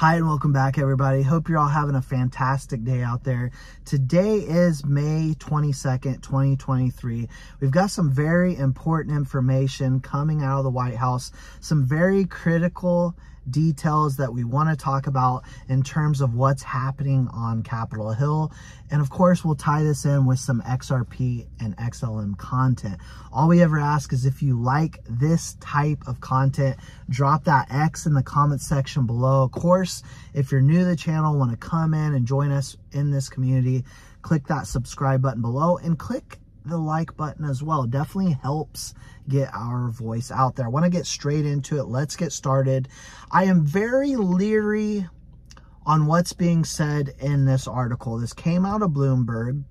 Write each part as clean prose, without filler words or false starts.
Hi and welcome back, everybody. Hope you're all having a fantastic day out there. Today is May 22nd, 2023. We've got some very important information coming out of the White House, some very critical details that we want to talk about in terms of what's happening on Capitol Hill. And of course, we'll tie this in with some Xrp and Xlm content. All we ever ask is if you like this type of content, drop that X in the comment section below. Of course, if you're new to the channel, want to come in and join us in this community, click that subscribe button below and click the like button as well. Definitely helps get our voice out there. I want to get straight into it. Let's get started. I am very leery on what's being said in this article. This came out of Bloomberg,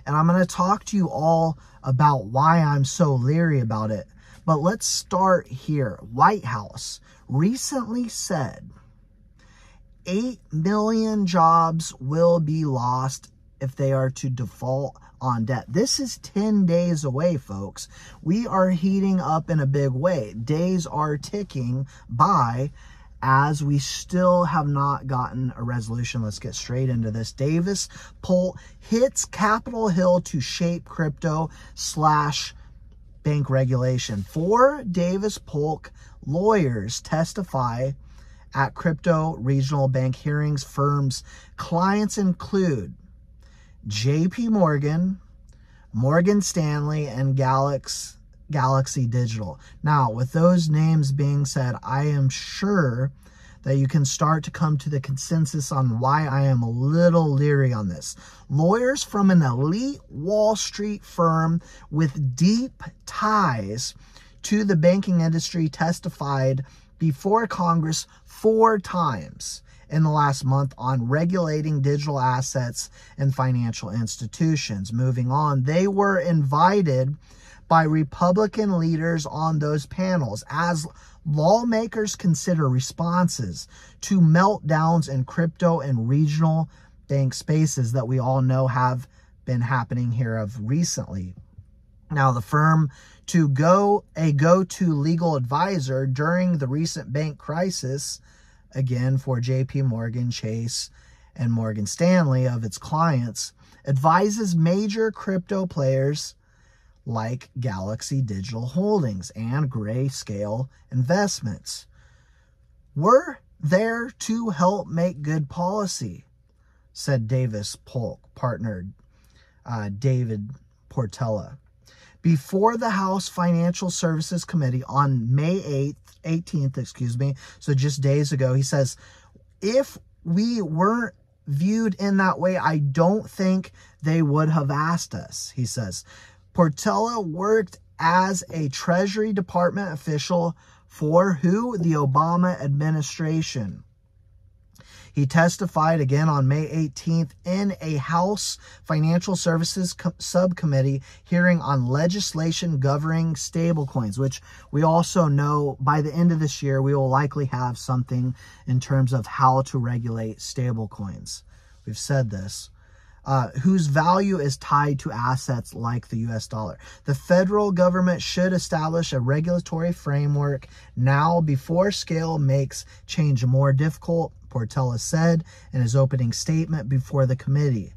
and I'm going to talk to you all about why I'm so leery about it. But let's start here. White House recently said 8 million jobs will be lost if they are to default on debt. This is 10 days away, folks. We are heating up in a big way. Days are ticking by as we still have not gotten a resolution. Let's get straight into this. Davis Polk hits Capitol Hill to shape crypto / bank regulation. 4 Davis Polk lawyers testify at crypto regional bank hearings. Firms' clients include JP Morgan, Morgan Stanley, and Galaxy Digital. Now, with those names being said, I am sure that you can start to come to the consensus on why I am a little leery on this. Lawyers from an elite Wall Street firm with deep ties to the banking industry testified before Congress 4 times in the last month on regulating digital assets and financial institutions. Moving on, they were invited by Republican leaders on those panels as lawmakers consider responses to meltdowns in crypto and regional bank spaces that we all know have been happening here of recently. Now, the firm to a go-to legal advisor during the recent bank crisis, again, for JP Morgan, Chase, and Morgan Stanley of its clients, advises major crypto players like Galaxy Digital Holdings and Grayscale Investments. We're there to help make good policy, said Davis Polk partner David Portella. Before the House Financial Services Committee on May 18th, so just days ago, he says, if we weren't viewed in that way, I don't think they would have asked us, he says. Portella worked as a Treasury Department official for who? The Obama administration. He testified again on May 18th in a House Financial Services Subcommittee hearing on legislation governing stablecoins, which we also know by the end of this year, we will likely have something in terms of how to regulate stablecoins. We've said this. Whose value is tied to assets like the US dollar. The federal government should establish a regulatory framework now before scale makes change more difficult, Portella said in his opening statement before the committee.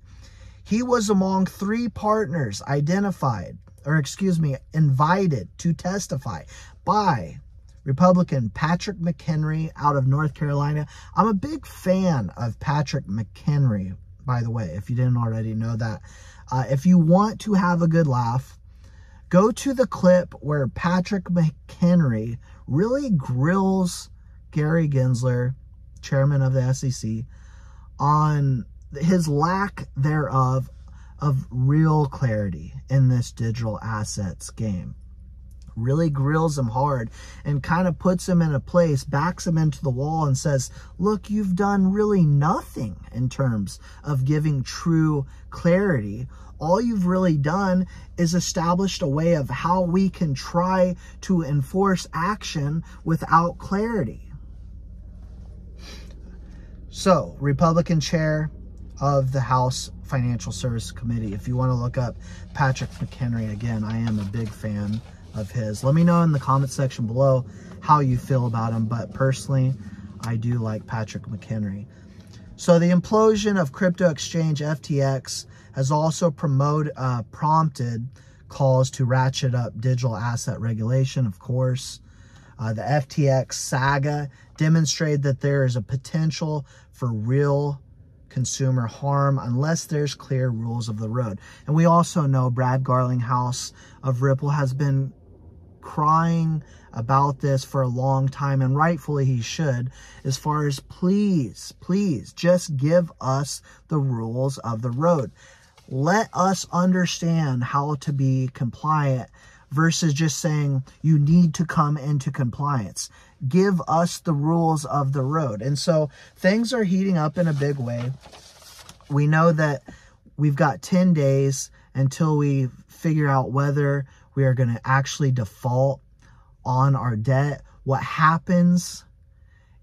He was among 3 partners invited to testify by Republican Patrick McHenry out of North Carolina. I'm a big fan of Patrick McHenry, by the way, if you didn't already know that. If you want to have a good laugh, go to the clip where Patrick McHenry really grills Gary Gensler, chairman of the SEC, on his lack thereof of real clarity in this digital assets game. Really grills him hard and kind of puts him in a place, backs him into the wall and says, look, you've done really nothing in terms of giving true clarity. All you've really done is established a way of how we can try to enforce action without clarity. So, Republican chair of the House Financial Services Committee, if you want to look up Patrick McHenry, again, I am a big fan of his. Let me know in the comment section below how you feel about him, but personally, I do like Patrick McHenry. So the implosion of crypto exchange FTX has also prompted calls to ratchet up digital asset regulation, of course. The FTX saga demonstrated that there is a potential for real consumer harm unless there's clear rules of the road. And we also know Brad Garlinghouse of Ripple has been crying about this for a long time, and rightfully he should, as far as please just give us the rules of the road. Let us understand how to be compliant versus just saying you need to come into compliance. Give us the rules of the road. And so things are heating up in a big way. We know that we've got 10 days until we figure out whether we are going to actually default on our debt. What happens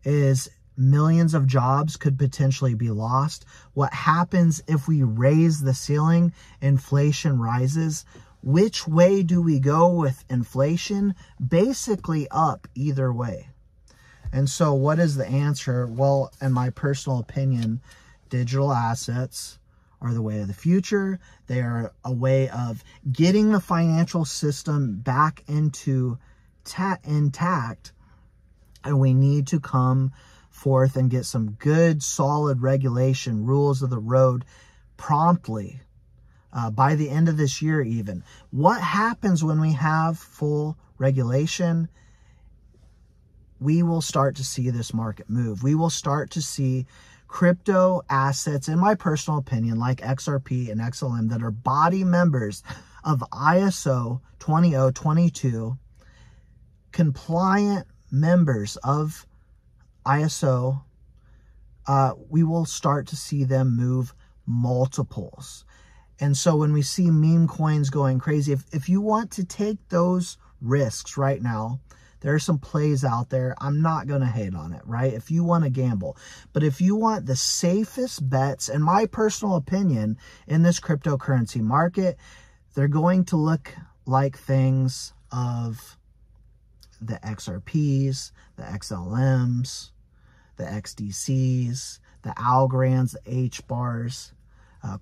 is millions of jobs could potentially be lost. What happens if we raise the ceiling, inflation rises? Which way do we go with inflation? Basically up either way. And so what is the answer? Well, in my personal opinion, digital assets are the way of the future. They are a way of getting the financial system back into intact. And we need to come forth and get some good, solid regulation, rules of the road promptly. By the end of this year even. What happens when we have full regulation? We will start to see this market move. We will start to see crypto assets, in my personal opinion, like Xrp and Xlm, that are body members of ISO 20022, compliant members of ISO, we will start to see them move multiples. And so when we see meme coins going crazy, if you want to take those risks right now, there are some plays out there. I'm not going to hate on it, right? If you want to gamble. But if you want the safest bets, in my personal opinion, in this cryptocurrency market, they're going to look like things of the XRPs, the XLMs, the XDCs, the Algorans, the HBARs,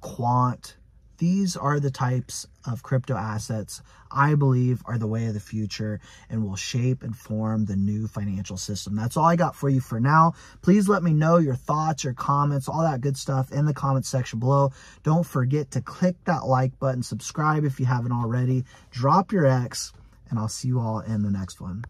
Quant. These are the types of crypto assets I believe are the way of the future and will shape and form the new financial system. That's all I got for you for now. Please let me know your thoughts, your comments, all that good stuff in the comments section below. Don't forget to click that like button, subscribe if you haven't already, drop your X, and I'll see you all in the next one.